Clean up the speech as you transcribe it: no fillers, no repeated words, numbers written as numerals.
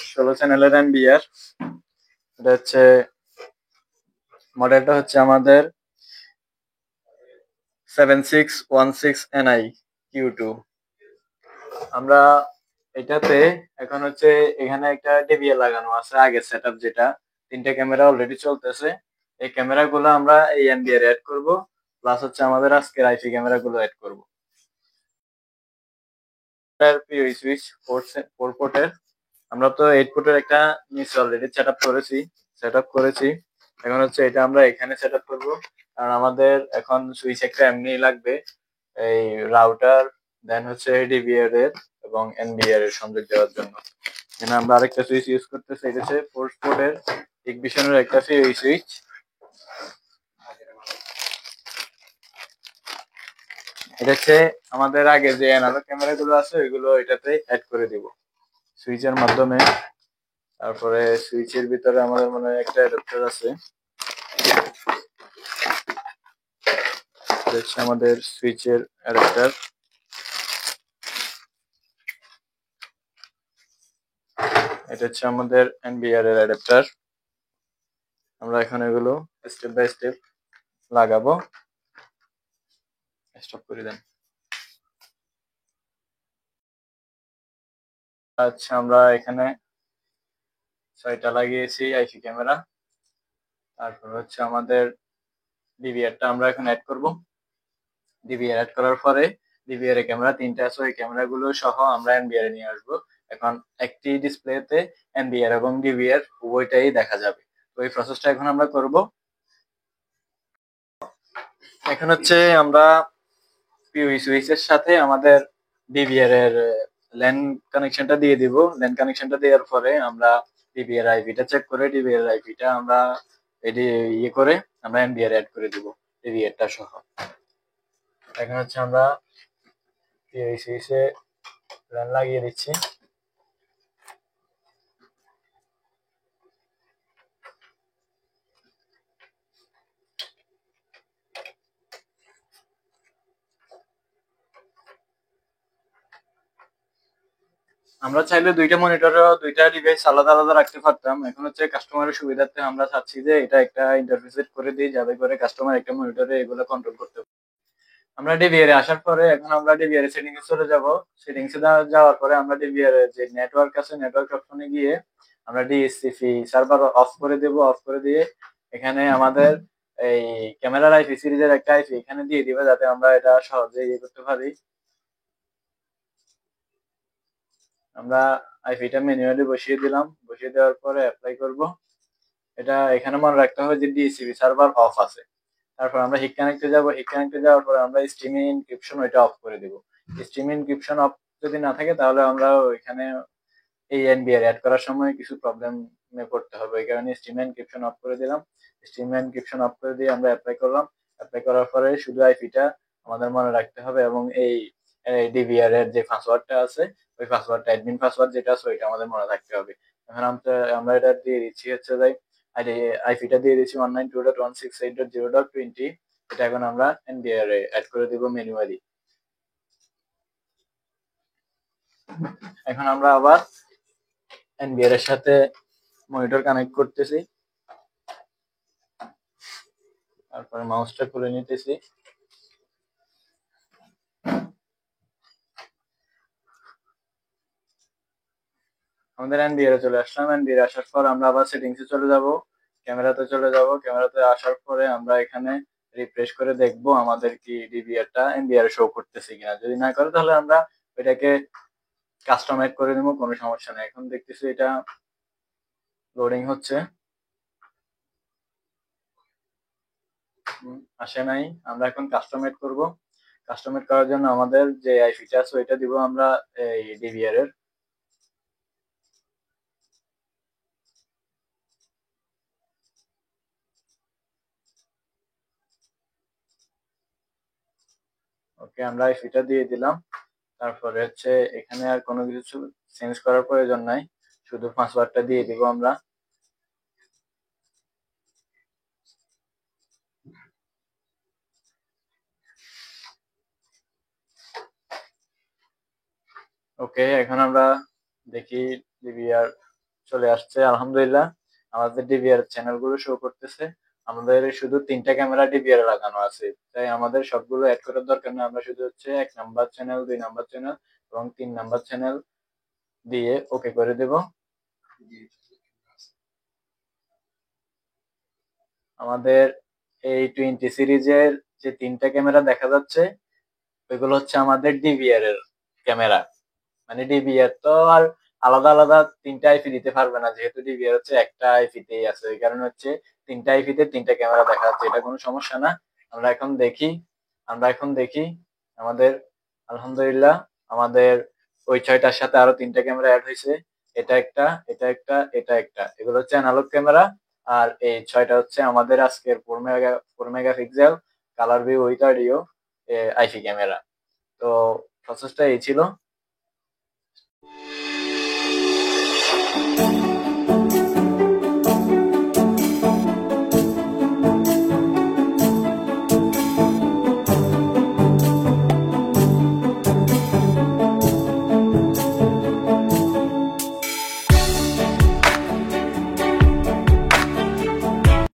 16 চ্যানেলের এনবিআর। এটা হচ্ছে মডেলটা হচ্ছে আমাদের 7616 NI Q2। আমরা এটাতে এখন হচ্ছে এখানে একটা ডিভিআর লাগানো আছে, আগের সেটআপ যেটা 3টে ক্যামেরা অলরেডি চলতেছে। এই ক্যামেরাগুলো আমরা এই এনবিআর অ্যাড করব, প্লাস হচ্ছে আমাদের আজকের আইপি ক্যামেরাগুলো অ্যাড করব। পিওই সুইচ 4 পোর্টের, আমরা তো 8 পোর্টের একটা নিচে অলরেডি সেটআপ করেছি। এখন হচ্ছে এটা আমরা এখানে সেটআপ করব, কারণ আমাদের এখন সুইচ একটা এমনি লাগবে এই রাউটার, দেন হচ্ছে ডিভিআর এর এবং এনবিআর এর সংযোগ দেওয়ার জন্য। এখানে আমরা আরেকটা সুইচ ইউজ করতেছি, এটা হচ্ছে 4 পোর্টের ইগনিশনের একটা পিওই সুইচ। এটা হচ্ছে আমাদের আগে যে অ্যানালগ ক্যামেরাগুলো আছে ওইগুলো এটাতে অ্যাড করে দিব সুইচের মাধ্যমে। তারপরে সুইচের ভিতরে আমাদের মনে হয় একটা অ্যাডাপ্টার আছে, হচ্ছে আমাদের সুইচের অ্যাডাপ্টার। এটা হচ্ছে আমাদের এনবিআর এর অ্যাডাপ্টার। আমরা এখন এগুলো স্টেপ বাই স্টেপ লাগাবো। স্টপ করে দেন। আচ্ছা, আমরা এখানে 6টা লাগিয়েছি আইপি ক্যামেরা। তারপর হচ্ছে আমাদের ডিভিআরটা আমরা এখন অ্যাড করব। ডিভিআর অ্যাড করার পরে ডিভিআর এর ক্যামেরা 3টে আছে, ওই ক্যামেরাগুলো সহ আমরা এনবিআর এ নিয়ে আসবো। এখন একটি ডিসপ্লেতে এনবিআর এবং ডিভিআর উভয়টাই দেখা যাবে। তো এই প্রসেসটা এখন আমরা করব। এখন হচ্ছে আমরা পিওই সুইচের সাথে আমাদের ডিভিআর এর ল্যান কানেকশনটা দিয়ে দিব। ল্যান কানেকশনটা দেওয়ার পরে আমরা ডিভিআর আইপিটা চেক করে ডিভিআর আইপিটা আমরা এটি করে আমরা এনবিআর অ্যাড করে দিব ডিভিআরটা সহ। এখন হচ্ছে আমরা পিওই সুইচে ল্যান লাগিয়ে দিচ্ছি। আমরা চাইলে দুইটা মনিটর দুইটা ডিভাইস আলাদা আলাদা রাখতে পারতাম। এখন হচ্ছে কাস্টমারের সুবিধার্থে আমরা চাচ্ছি যে এটা একটা ইন্টারফেস করে দিই, যাতে করে কাস্টমার একটা মনিটরে এগুলো কন্ট্রোল করতে পারে। আমরা ডিভিআর এ আসার পরে এখন আমরা ডিভিআর এর সেটিংস এ চলে যাব। সেটিংস এ যাওয়ার পরে আমরা ডিভিআর এর যে নেটওয়ার্ক আছে নেটওয়ার্ক অপশনে গিয়ে আমরা ডিএসসিপি সার্ভার অফ করে দেব। অফ করে দিয়ে এখানে আমাদের এই ক্যামেরার আইপি সিরিজের একটা আইপি এখানে দিয়ে দিবে, যাতে আমরা এটা সহজে ইয়ে করতে পারি। আমরা আইপিটা ম্যানুয়ালি বসিয়ে দিলাম। বসিয়ে দেওয়ার পরে অ্যাপ্লাই করব। এটা এখানে মনে রাখতে হবে যে ডিএসসিপি সার্ভার অফ আছে। তারপর আমরা হিট কানেক্টে যাব। হিট কানেক্টে যাওয়ার পরে আমরা স্ট্রিমিং এনক্রিপশন ওইটা অফ করে দেব। স্ট্রিমিং এনক্রিপশন অফ যদি না থাকে তাহলে আমরা ওইখানে এই এনবিআর অ্যাড করার সময় কিছু প্রবলেমে পড়তে হবে। এই কারণে স্ট্রিম এনক্রিপশন অফ করে দিলাম। স্ট্রিম এনক্রিপশন অফ করে দিয়ে আমরা অ্যাপ্লাই করলাম। অ্যাপ্লাই করার পরে শুধু আইপিটা আমাদের মনে রাখতে হবে এবং এই ডিভিআর এর যে পাসওয়ার্ডটা আছে ওই পাসওয়ার্ডটা অ্যাডমিন পাসওয়ার্ড যেটা আছে ওইটা আমাদের মনে রাখতে হবে। এখন আমরা এটা দিয়ে দিচ্ছি হচ্ছে যাই আইপিটা দিয়ে দিচ্ছি 192.168.0.20। এটা এখন আমরা এনবিআর এ অ্যাড করে দিব ম্যানুয়ালি। এখন আমরা আবার এনবিআর এর সাথে মনিটর কানেক্ট করতেছি। তারপরে মাউসটা খুলে নিতেছি। আমাদের এনবিআর এ চলে আসলাম। এনবিআর এ আসার পর আমরা আবার সেটিংস এ চলে যাব। ক্যামেরাতে চলে যাব। ক্যামেরাতে আসার পরে আমরা এখানে রিফ্রেশ করে দেখব আমাদের কি ডিভিআরটা এনবিআর এ শো করতেছে কিনা। যদি না করে তাহলে আমরা এটাকে কাস্টমাইজ করে নেব, কোনো সমস্যা নেই। এখন দেখতেছি এটা লোডিং হচ্ছে, আসে নাই। আমরা এখন কাস্টমাইজ করব। কাস্টমাইজ করার জন্য আমাদের যে আইপিটা আছে ওইটা দিব আমরা এই ডিভিআর এর। ওকে, আমরা আইপিটা দিয়ে দিলাম। তারপরে হচ্ছে এখানে আর কোনো কিছু চেঞ্জ করার প্রয়োজন নাই, শুধু পাসওয়ার্ডটা দিয়ে দিব আমরা। ওকে, এখন আমরা দেখি ডিভিআর চলে আসছে আলহামদুলিল্লাহ। আমাদের ডিভিআর চ্যানেলগুলো শো করতেছে। আমাদের শুধু ৩টা ক্যামেরা ডিভিআর লাগানো আছে। তাই আমাদের সবগুলো এড করার দরকার নেই। আমরা শুধু হচ্ছে ১ নাম্বার চ্যানেল, ২ নাম্বার চ্যানেল এবং ৩ নাম্বার চ্যানেল দিয়ে ওকে করে দেব। আমাদের এই 20 সিরিজের যে ৩টা ক্যামেরা দেখা যাচ্ছে, ওইগুলো হচ্ছে আমাদের ডিভিআর এর ক্যামেরা। মানে ডিভিআর তো আর আলাদা আলাদা ৩টা আইপি দিতে পারবে না, যেহেতু ডিভিআর হচ্ছে একটা আইপিতেই আছে। ওই কারণে হচ্ছে ৩টা আইপিতে ৩টা ক্যামেরা দেখা যাচ্ছে, এটা কোনো সমস্যা না। আমরা এখন দেখি আমরা এখন দেখি আমাদের আলহামদুলিল্লাহ আমাদের ওই ৬টার সাথে আরো ৩টা ক্যামেরা অ্যাড হয়েছে। এটা একটা, এটা একটা, এটা একটা। এগুলো হচ্ছে অ্যানালগ ক্যামেরা। আর এই ৬টা হচ্ছে আমাদের আজকের 4 megapixel colour view with audio IP camera. তো প্রসেসটা এই ছিল।